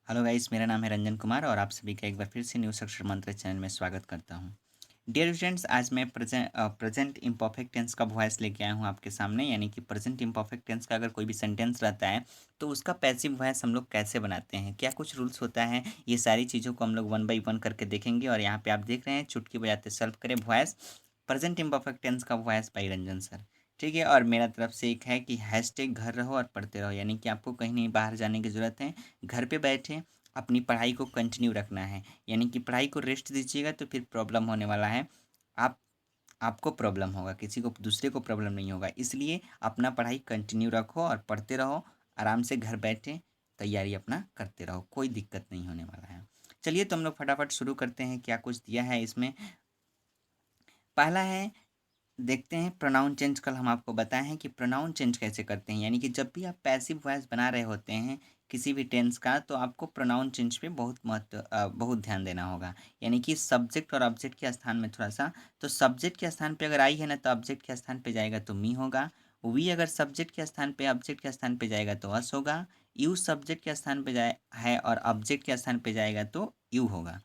Hello guys, मेरा नाम है रंजन कुमार और आप सभी का एक बार फिर से न्यू अक्षर मंत्र चैनल में स्वागत करता हूं। डियर स्टूडेंट्स, आज मैं प्रेजेंट इम्परफेक्ट टेंस का वॉइस लेके आया हूं आपके सामने। यानी कि प्रेजेंट इम्परफेक्ट टेंस का अगर कोई भी सेंटेंस रहता है तो उसका पैसिव वॉइस हम लोग कैसे बनाते हैं, क्या कुछ रूल्स होता है, ये सारी चीज़ों को हम लोग वन बाई वन करके देखेंगे। और यहाँ पे आप देख रहे हैं चुटकी बजाते सॉल्व करें वॉइस प्रेजेंट इम्परफेक्ट टेंस का वॉइस बाई रंजन सर। ठीक है, और मेरा तरफ से एक है कि हैशटैग घर रहो और पढ़ते रहो। यानी कि आपको कहीं नहीं बाहर जाने की ज़रूरत है, घर पे बैठे अपनी पढ़ाई को कंटिन्यू रखना है। यानी कि पढ़ाई को रेस्ट दीजिएगा तो फिर प्रॉब्लम होने वाला है। आप आपको प्रॉब्लम होगा, किसी को दूसरे को प्रॉब्लम नहीं होगा। इसलिए अपना पढ़ाई कंटिन्यू रखो और पढ़ते रहो। आराम से घर बैठे तैयारी अपना करते रहो, कोई दिक्कत नहीं होने वाला है। चलिए तो हम लोग फटाफट शुरू करते हैं, क्या कुछ दिया है इसमें। पहला है, देखते हैं प्रोनाउन चेंज। कल हम आपको बताए हैं कि प्रोनाउन चेंज कैसे करते हैं। यानी कि जब भी आप पैसिव वॉइस बना रहे होते हैं किसी भी टेंस का, तो आपको प्रोनाउन चेंज पे बहुत ध्यान देना होगा। यानी कि सब्जेक्ट और ऑब्जेक्ट के स्थान में थोड़ा सा, तो सब्जेक्ट के स्थान पे अगर आई है ना तो ऑब्जेक्ट के स्थान पे जाएगा तो मी होगा। वी अगर सब्जेक्ट के स्थान पे ऑब्जेक्ट के स्थान पे जाएगा तो अस होगा। यू सब्जेक्ट के स्थान पे जाए है और ऑब्जेक्ट के स्थान पे जाएगा तो यू होगा।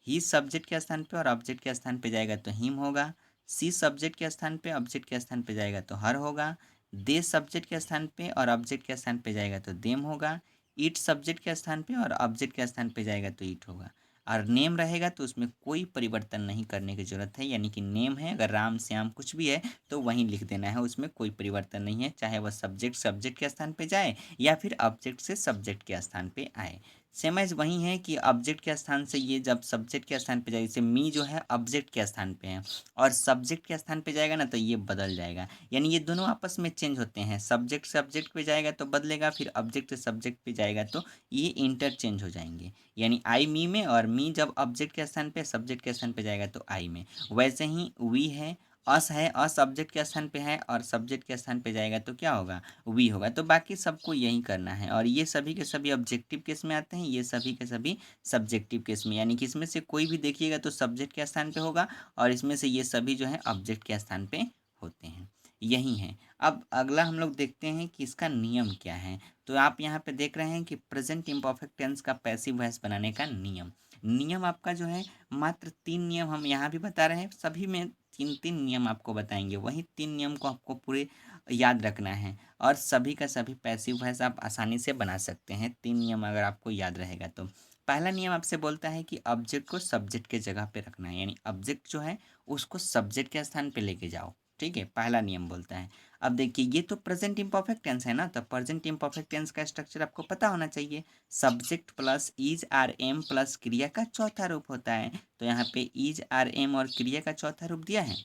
ही सब्जेक्ट के स्थान पे और ऑब्जेक्ट के स्थान पे जाएगा तो हिम होगा। सी सब्जेक्ट के स्थान पे ऑब्जेक्ट के स्थान पे जाएगा तो हर होगा। दे सब्जेक्ट के स्थान पे और ऑब्जेक्ट के स्थान पे जाएगा तो देम होगा। इट सब्जेक्ट के स्थान पे और ऑब्जेक्ट के स्थान पे जाएगा तो इट होगा। और नेम रहेगा तो उसमें कोई परिवर्तन नहीं करने की ज़रूरत है। यानी कि नेम है, अगर राम श्याम कुछ भी है तो वहीं लिख देना है, उसमें कोई परिवर्तन नहीं है, चाहे वह सब्जेक्ट सब्जेक्ट के स्थान पे जाए या फिर ऑब्जेक्ट से सब्जेक्ट के स्थान पे आए। सेम एज वही है कि ऑब्जेक्ट के स्थान से ये जब सब्जेक्ट के स्थान पे जाए, जैसे मी जो है ऑब्जेक्ट के स्थान पे है और सब्जेक्ट के स्थान पे जाएगा ना तो ये बदल जाएगा। यानी ये दोनों आपस में चेंज होते हैं, सब्जेक्ट से ऑब्जेक्ट पे जाएगा तो बदलेगा, फिर ऑब्जेक्ट से सब्जेक्ट पे जाएगा तो ये इंटरचेंज हो जाएंगे। यानी आई मी में, और मी जब ऑब्जेक्ट के स्थान पे सब्जेक्ट के स्थान पे जाएगा तो आई में। वैसे ही वी है, अस सब्जेक्ट के स्थान पे है और सब्जेक्ट के स्थान पे जाएगा तो क्या होगा, वी होगा। तो बाकी सबको यही करना है। और ये सभी के सभी ऑब्जेक्टिव केस में आते हैं, ये सभी के सभी सब्जेक्टिव केस में। यानी कि इसमें से कोई भी देखिएगा तो सब्जेक्ट के स्थान पे होगा और इसमें से ये सभी जो है ऑब्जेक्ट के स्थान पे होते हैं। यही है। अब अगला हम लोग देखते हैं कि इसका नियम क्या है। तो आप यहाँ पे देख रहे हैं कि प्रेजेंट इम्परफेक्ट टेंस का पैसिव वॉइस बनाने का नियम। नियम आपका जो है, मात्र 3 नियम हम यहाँ भी बता रहे हैं, सभी में 3-3 नियम आपको बताएंगे। वही 3 नियम को आपको पूरे याद रखना है और सभी का सभी पैसिव वॉइस आप आसानी से बना सकते हैं, 3 नियम अगर आपको याद रहेगा तो। पहला नियम आपसे बोलता है कि ऑब्जेक्ट को सब्जेक्ट के जगह पे रखना है। यानी ऑब्जेक्ट जो है उसको सब्जेक्ट के स्थान पे लेके जाओ। ठीक है, पहला नियम बोलता है। अब देखिए, ये तो प्रेजेंट इम्परफेक्ट टेंस है ना, तो प्रेजेंट इम्परफेक्ट टेंस का स्ट्रक्चर आपको पता होना चाहिए। Subject plus is are am plus क्रिया का चौथा रूप होता है। तो यहाँ पे इज आर एम और क्रिया का चौथा रूप दिया है,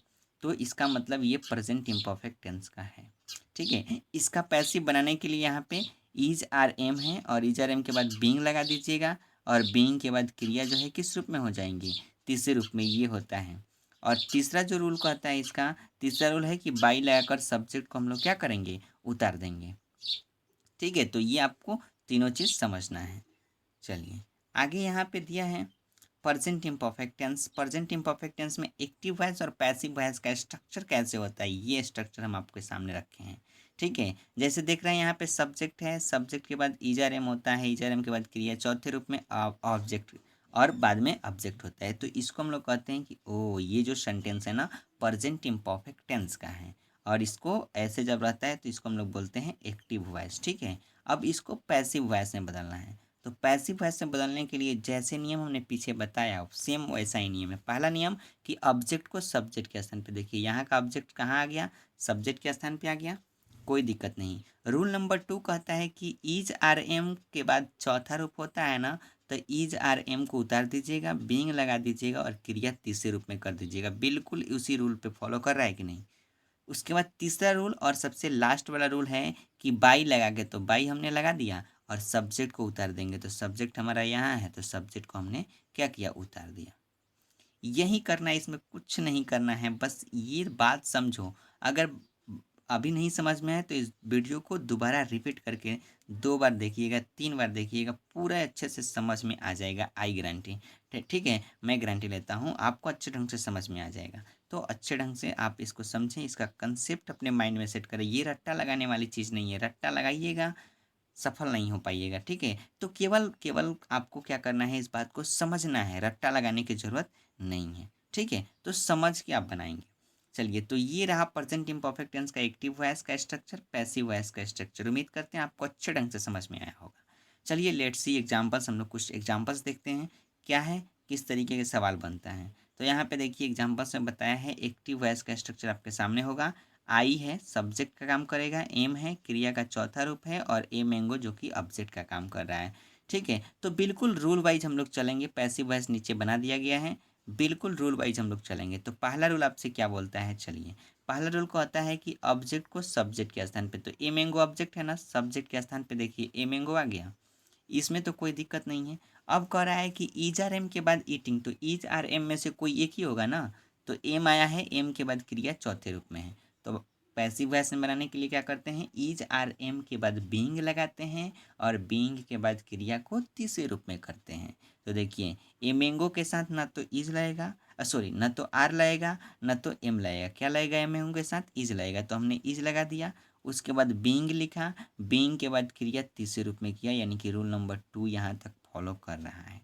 तो इसका मतलब ये प्रेजेंट इम्परफेक्ट टेंस का है। ठीक है, इसका पैसिव बनाने के लिए यहाँ पे इज आर एम है और इज आर एम के बाद बीइंग लगा दीजिएगा और बीइंग के बाद क्रिया जो है किस रूप में हो जाएंगी, तीसरे रूप में ये होता है। और तीसरा जो रूल कहता है इसका, तीसरा रूल है कि बाई लगाकर सब्जेक्ट को हम लोग क्या करेंगे, उतार देंगे। ठीक है, तो ये आपको तीनों चीज़ समझना है। चलिए आगे यहाँ पे दिया है present imperfect tense. Present imperfect tense में एक्टिव वॉइस और पैसिव वॉइस का स्ट्रक्चर कैसे होता है, ये स्ट्रक्चर हम आपके सामने रखे हैं। ठीक है, जैसे देख रहे हैं यहाँ पे सब्जेक्ट है, सब्जेक्ट के बाद ईजर एम होता है, ईजर एम के बाद क्रिया, चौथे रूप में ऑब्जेक्ट और बाद में ऑब्जेक्ट होता है। तो इसको हम लोग कहते हैं कि ओ ये जो सेंटेंस है ना प्रेजेंट इम्परफेक्ट टेंस का है। और इसको ऐसे जब रहता है तो इसको हम लोग बोलते हैं एक्टिव वॉइस। ठीक है, अब इसको पैसिव वॉइस में बदलना है। तो पैसिव वॉइस में बदलने के लिए जैसे नियम हमने पीछे बताया सेम वैसा ही नियम है। पहला नियम कि ऑब्जेक्ट को सब्जेक्ट के स्थान पे, देखिए यहाँ का ऑब्जेक्ट कहाँ आ गया, सब्जेक्ट के स्थान पे आ गया, कोई दिक्कत नहीं। रूल नंबर 2 कहता है कि इज आर एम के बाद चौथा रूप होता है ना, तो इज आर एम को उतार दीजिएगा, बीइंग लगा दीजिएगा और क्रिया तीसरे रूप में कर दीजिएगा। बिल्कुल उसी रूल पे फॉलो कर रहा है कि नहीं। उसके बाद तीसरा रूल और सबसे लास्ट वाला रूल है कि बाई लगा के, तो बाई हमने लगा दिया और सब्जेक्ट को उतार देंगे। तो सब्जेक्ट हमारा यहाँ है तो सब्जेक्ट को हमने क्या किया, उतार दिया। यही करना है, इसमें कुछ नहीं करना है, बस ये बात समझो। अगर अभी नहीं समझ में आए तो इस वीडियो को दोबारा रिपीट करके 2 बार देखिएगा, 3 बार देखिएगा, पूरा अच्छे से समझ में आ जाएगा, आई गारंटी। ठीक है, मैं गारंटी लेता हूँ आपको अच्छे ढंग से समझ में आ जाएगा। तो अच्छे ढंग से आप इसको समझें, इसका कंसेप्ट अपने माइंड में सेट करें। ये रट्टा लगाने वाली चीज़ नहीं है, रट्टा लगाइएगा सफल नहीं हो पाइएगा, ठीक है। तो केवल केवल आपको क्या करना है, इस बात को समझना है, रट्टा लगाने की ज़रूरत नहीं है, ठीक है। तो समझ के आप बनाएंगे। चलिए, तो ये रहा प्रेजेंट इम्परफेक्ट टेंस का एक्टिव वॉइस का स्ट्रक्चर, पैसिव वॉइस का स्ट्रक्चर। उम्मीद करते हैं आपको अच्छे ढंग से समझ में आया होगा। चलिए लेट्स सी एग्जांपल्स, हम लोग कुछ एग्जांपल्स देखते हैं क्या है, किस तरीके के सवाल बनता है। तो यहाँ पे देखिए एग्जांपल्स में बताया है, एक्टिव वॉइस का स्ट्रक्चर आपके सामने होगा। आई है सब्जेक्ट का काम करेगा, एम है क्रिया का चौथा रूप है, और ए मैंगो जो कि ऑब्जेक्ट का काम कर रहा है, ठीक है। तो बिल्कुल रूल वाइज हम लोग चलेंगे, पैसिव वॉइस नीचे बना दिया गया है, बिल्कुल रूल वाइज हम लोग चलेंगे। तो पहला रूल आपसे क्या बोलता है, चलिए पहला रूल को आता है कि ऑब्जेक्ट को सब्जेक्ट के स्थान पे, तो ए मैंगो ऑब्जेक्ट है ना, सब्जेक्ट के स्थान पे देखिए ए मैंगो आ गया, इसमें तो कोई दिक्कत नहीं है। अब कह रहा है कि ईज आर एम के बाद ईटिंग, तो ईज आर एम में से कोई एक ही होगा ना, तो एम आया है, एम के बाद क्रिया चौथे रूप में है। तो पैसिव वॉइस में बनाने के लिए क्या करते हैं, ईज आर एम के बाद बीइंग लगाते हैं, और बीइंग के बाद क्रिया को तीसरे रूप में करते हैं। तो देखिए ए मैंगो के साथ ना तो ईज लगेगा, सॉरी ना तो आर लगेगा, ना तो एम लगेगा, क्या लगेगा, ए मैंगो के साथ ईज लगेगा, तो हमने ईज लगा दिया। उसके बाद बीइंग लिखा, बीइंग के बाद क्रिया तीसरे रूप में किया, यानी कि रूल नंबर 2 यहाँ तक फॉलो कर रहा है,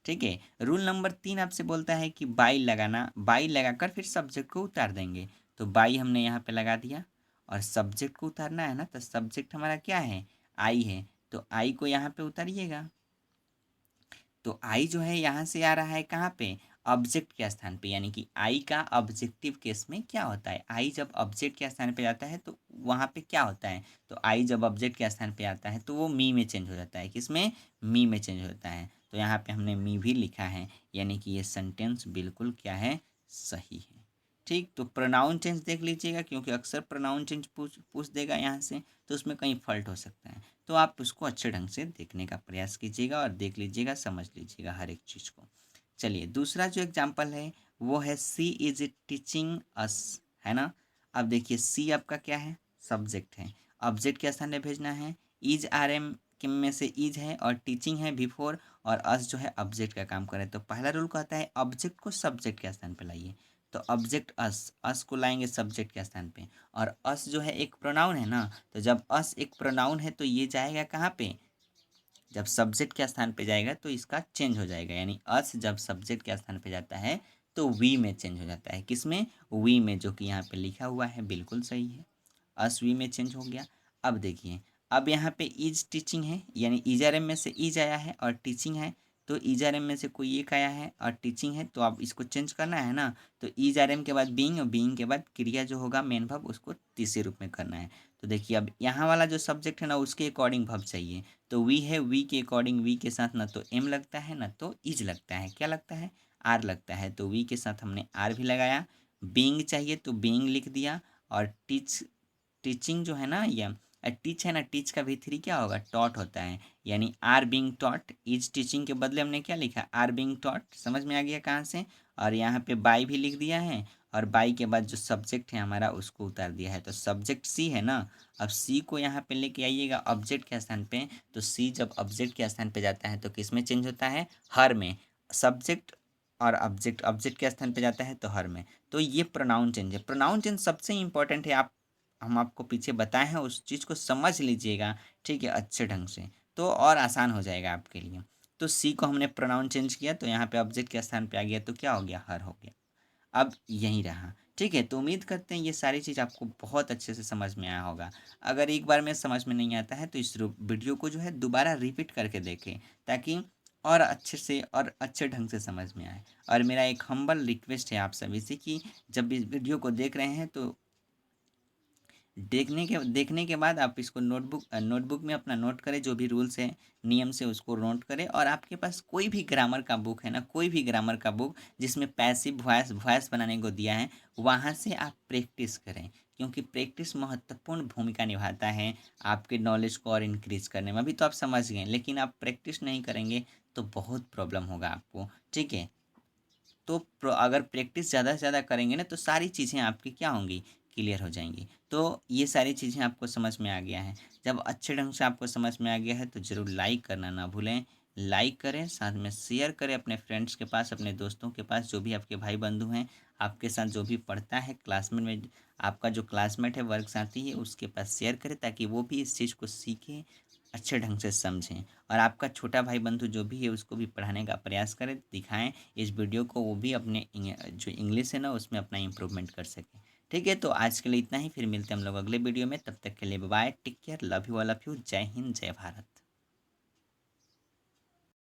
ठीक है। रूल नंबर 3 आपसे बोलता है कि बाई लगाना, बाई लगाकर फिर सब्जेक्ट को उतार देंगे। तो बाई हमने यहाँ पे लगा दिया, और सब्जेक्ट को उतारना है ना, तो सब्जेक्ट हमारा क्या है, आई है, तो आई को यहाँ पे उतारिएगा। तो आई जो है यहाँ से आ रहा है कहाँ पे, ऑब्जेक्ट के स्थान पे, यानी कि आई का ऑब्जेक्टिव केस में क्या होता है, आई जब ऑब्जेक्ट के स्थान पे जाता है तो वहाँ पे क्या होता है, तो आई जब ऑब्जेक्ट के स्थान पे आता है तो वो मी में चेंज हो जाता है, किसमें, मी में चेंज होता है। तो यहाँ पे हमने मी भी लिखा है, यानी कि ये सेंटेंस बिल्कुल क्या है, सही है, ठीक। तो प्रोनाउन चेंज देख लीजिएगा, क्योंकि अक्सर प्रोनाउन चेंज पूछ पूछ देगा यहाँ से, तो उसमें कहीं फॉल्ट हो सकता है। तो आप उसको अच्छे ढंग से देखने का प्रयास कीजिएगा, और देख लीजिएगा, समझ लीजिएगा हर एक चीज़ को। चलिए दूसरा जो एग्जाम्पल है वो है, सी इज टीचिंग अस, है ना। अब देखिए सी आपका क्या है, सब्जेक्ट है, ऑब्जेक्ट के स्थान पे भेजना है, इज आर एम के में से इज है, और टीचिंग है बिफोर, और अस जो है ऑब्जेक्ट का काम करे। तो पहला रूल कहता है ऑब्जेक्ट को सब्जेक्ट के स्थान पे लाइए, तो ऑब्जेक्ट अस को लाएंगे सब्जेक्ट के स्थान पे, और अस जो है एक प्रोनाउन है ना, तो जब अस एक प्रोनाउन है तो ये जाएगा कहाँ पे, जब सब्जेक्ट के स्थान पे जाएगा तो इसका चेंज हो जाएगा, यानी अस जब सब्जेक्ट के स्थान पे जाता है तो वी में चेंज हो जाता है, किसमें, वी में, जो कि यहाँ पे लिखा हुआ है, बिल्कुल सही है, अस वी में चेंज हो गया। अब देखिए, अब यहाँ पे इज टीचिंग है, यानी इजर एम में से इज आया है और टीचिंग है, तो इजर एम में से कोई एक आया है और टीचिंग है, तो अब इसको चेंज करना है ना, तो इज आर एम के बाद बीइंग, और बीइंग के बाद क्रिया जो होगा मेन वर्ब, उसको तीसरे रूप में करना है। तो देखिए अब यहाँ वाला जो सब्जेक्ट है ना, उसके अकॉर्डिंग वर्ब चाहिए, तो वी है, वी के अकॉर्डिंग वी के साथ ना तो एम लगता है ना तो इज लगता है, क्या लगता है, आर लगता है, तो वी के साथ हमने आर भी लगाया। बीइंग चाहिए तो बीइंग लिख दिया, और टीचिंग जो है ना, ये टीच है ना, टीच का भी थ्री क्या होगा, टॉट होता है, यानी are being taught, is teaching के बदले हमने क्या लिखा, आर बीइंग टॉट, समझ में आ गया कहाँ से। और यहाँ पे बाई भी लिख दिया है, और बाई के बाद जो सब्जेक्ट है हमारा उसको उतार दिया है, तो सब्जेक्ट सी है ना। अब सी को यहाँ पे लेके आइएगा ऑब्जेक्ट के स्थान पे, तो सी जब ऑब्जेक्ट के स्थान पे जाता है तो किस में चेंज होता है, हर में, सब्जेक्ट और ऑब्जेक्ट, ऑब्जेक्ट के स्थान पे जाता है तो हर में। तो ये प्रोनाउन चेंज है, प्रोनाउन चेंज सबसे इंपॉर्टेंट है, आप हम आपको पीछे बताए हैं, उस चीज़ को समझ लीजिएगा, ठीक है, अच्छे ढंग से, तो और आसान हो जाएगा आपके लिए। तो सी को हमने प्रोनाउन चेंज किया, तो यहाँ पे ऑब्जेक्ट के स्थान पे आ गया, तो क्या हो गया, हर हो गया। अब यहीं रहा, ठीक है। तो उम्मीद करते हैं ये सारी चीज़ आपको बहुत अच्छे से समझ में आया होगा। अगर एक बार में समझ में नहीं आता है तो इस वीडियो को जो है दोबारा रिपीट करके देखें, ताकि और अच्छे से और अच्छे ढंग से समझ में आए। और मेरा एक हम्बल रिक्वेस्ट है आप सभी से कि जब इस वीडियो को देख रहे हैं तो देखने के बाद आप इसको नोटबुक में अपना नोट करें, जो भी रूल्स है, नियम से उसको नोट करें, और आपके पास कोई भी ग्रामर का बुक है ना, कोई भी ग्रामर का बुक जिसमें पैसिव वॉइस वॉइस बनाने को दिया है, वहाँ से आप प्रैक्टिस करें, क्योंकि प्रैक्टिस महत्वपूर्ण भूमिका निभाता है आपके नॉलेज को और इंक्रीज करने में। अभी तो आप समझ गए, लेकिन आप प्रैक्टिस नहीं करेंगे तो बहुत प्रॉब्लम होगा आपको, ठीक है। तो अगर प्रैक्टिस ज़्यादा से ज़्यादा करेंगे ना तो सारी चीज़ें आपकी क्या होंगी, क्लियर हो जाएंगी। तो ये सारी चीज़ें आपको समझ में आ गया है, जब अच्छे ढंग से आपको समझ में आ गया है तो ज़रूर लाइक करना ना भूलें, लाइक करें, साथ में शेयर करें अपने फ्रेंड्स के पास, अपने दोस्तों के पास, जो भी आपके भाई बंधु हैं, आपके साथ जो भी पढ़ता है क्लासमेट में, आपका जो क्लासमेट है, वर्ग साथी है, उसके पास शेयर करें, ताकि वो भी इस चीज़ को सीखे, अच्छे ढंग से समझें और आपका छोटा भाई बंधु जो भी है उसको भी पढ़ाने का प्रयास करें, दिखाएँ इस वीडियो को, वो भी अपने जो इंग्लिश है ना उसमें अपना इम्प्रूवमेंट कर सकें। ठीक है, तो आज के लिए इतना ही, फिर मिलते हैं हम लोग अगले वीडियो में, तब तक के लिए bye bye, take care, love you all of you, जय हिंद, जय भारत।